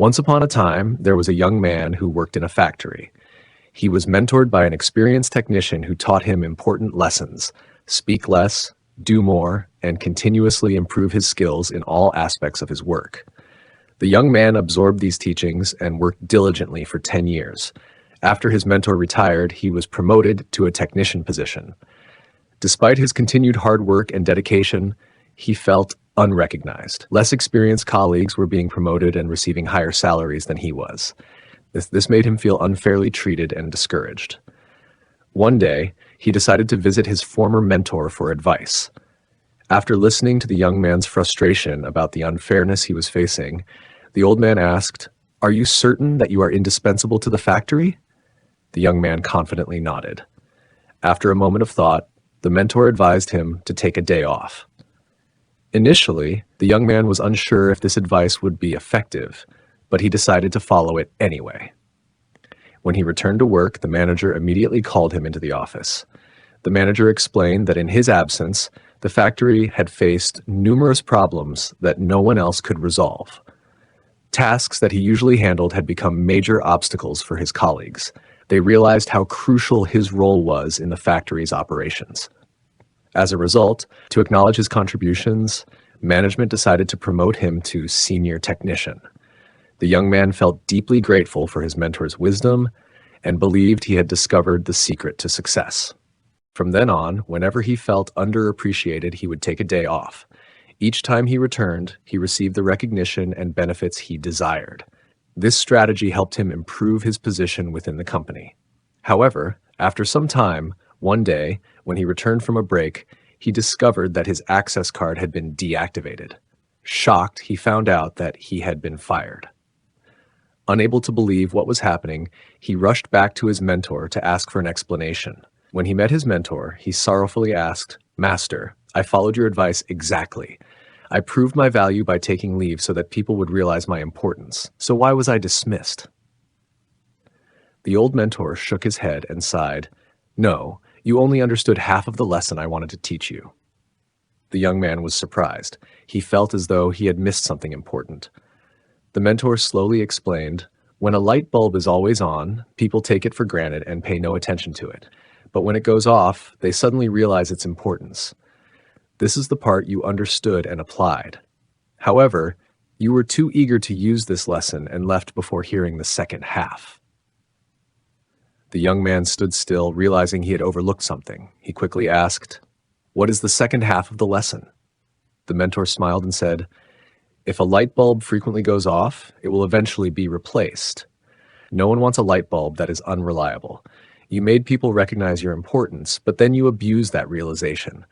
Once upon a time, there was a young man who worked in a factory. He was mentored by an experienced technician who taught him important lessons: speak less, do more, and continuously improve his skills in all aspects of his work. The young man absorbed these teachings and worked diligently for 10 years. After his mentor retired, he was promoted to a technician position. Despite his continued hard work and dedication, he felt unrecognized. Less experienced colleagues were being promoted and receiving higher salaries than he was. This made him feel unfairly treated and discouraged. One day, he decided to visit his former mentor for advice. After listening to the young man's frustration about the unfairness he was facing, the old man asked, "Are you certain that you are indispensable to the factory?" The young man confidently nodded. After a moment of thought, the mentor advised him to take a day off. Initially, the young man was unsure if this advice would be effective, but he decided to follow it anyway. When he returned to work, the manager immediately called him into the office. The manager explained that in his absence, the factory had faced numerous problems that no one else could resolve. Tasks that he usually handled had become major obstacles for his colleagues. They realized how crucial his role was in the factory's operations. As a result, to acknowledge his contributions, management decided to promote him to senior technician. The young man felt deeply grateful for his mentor's wisdom and believed he had discovered the secret to success. From then on, whenever he felt underappreciated, he would take a day off. Each time he returned, he received the recognition and benefits he desired. This strategy helped him improve his position within the company. However, after some time, one day, when he returned from a break, he discovered that his access card had been deactivated. Shocked, he found out that he had been fired. Unable to believe what was happening, he rushed back to his mentor to ask for an explanation. When he met his mentor, he sorrowfully asked, "Master, I followed your advice exactly. I proved my value by taking leave so that people would realize my importance. So why was I dismissed?" The old mentor shook his head and sighed, "No, you only understood half of the lesson I wanted to teach you." The young man was surprised. He felt as though he had missed something important. The mentor slowly explained, "When a light bulb is always on, people take it for granted and pay no attention to it. But when it goes off, they suddenly realize its importance. This is the part you understood and applied. However, you were too eager to use this lesson and left before hearing the second half." The young man stood still, realizing he had overlooked something. He quickly asked, "What is the second half of the lesson?" The mentor smiled and said, "If a light bulb frequently goes off, it will eventually be replaced. No one wants a light bulb that is unreliable. You made people recognize your importance, but then you abused that realization.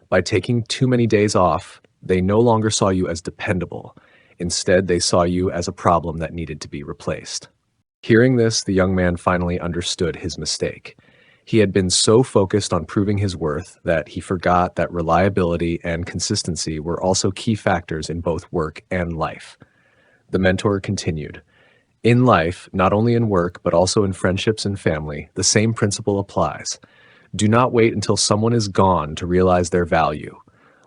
By taking too many days off, they no longer saw you as dependable. Instead, they saw you as a problem that needed to be replaced." Hearing this, the young man finally understood his mistake. He had been so focused on proving his worth that he forgot that reliability and consistency were also key factors in both work and life. The mentor continued, "In life, not only in work, but also in friendships and family, the same principle applies. Do not wait until someone is gone to realize their value.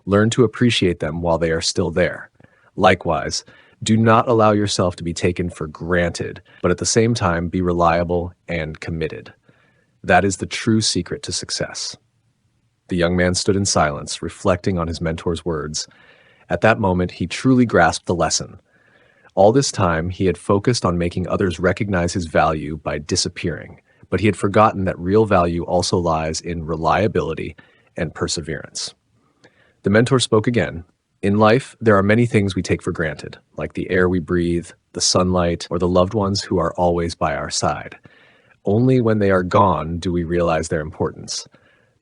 Learn to appreciate them while they are still there. Likewise, do not allow yourself to be taken for granted, but at the same time be reliable and committed. That is the true secret to success." The young man stood in silence, reflecting on his mentor's words. At that moment, he truly grasped the lesson. All this time, he had focused on making others recognize his value by disappearing, but he had forgotten that real value also lies in reliability and perseverance. The mentor spoke again. "In life, there are many things we take for granted, like the air we breathe, the sunlight, or the loved ones who are always by our side. Only when they are gone do we realize their importance.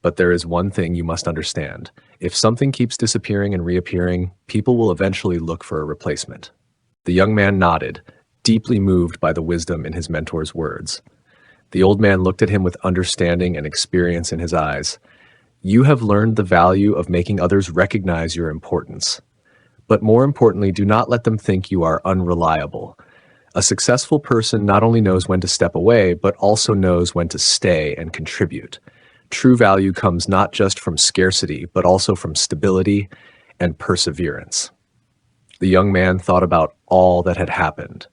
But there is one thing you must understand. If something keeps disappearing and reappearing, people will eventually look for a replacement." The young man nodded, deeply moved by the wisdom in his mentor's words. The old man looked at him with understanding and experience in his eyes. "You have learned the value of making others recognize your importance. But more importantly, do not let them think you are unreliable. A successful person not only knows when to step away, but also knows when to stay and contribute. True value comes not just from scarcity, but also from stability and perseverance." The young man thought about all that had happened.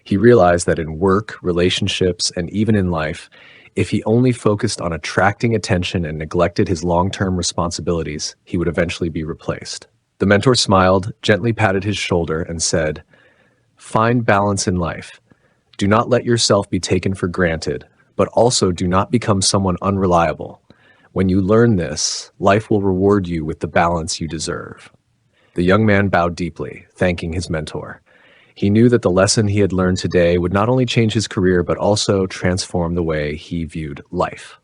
He realized that in work, relationships, and even in life, if he only focused on attracting attention and neglected his long-term responsibilities, he would eventually be replaced. The mentor smiled, gently patted his shoulder, and said, "Find balance in life. Do not let yourself be taken for granted, but also do not become someone unreliable. When you learn this, life will reward you with the balance you deserve." The young man bowed deeply, thanking his mentor. He knew that the lesson he had learned today would not only change his career, but also transform the way he viewed life.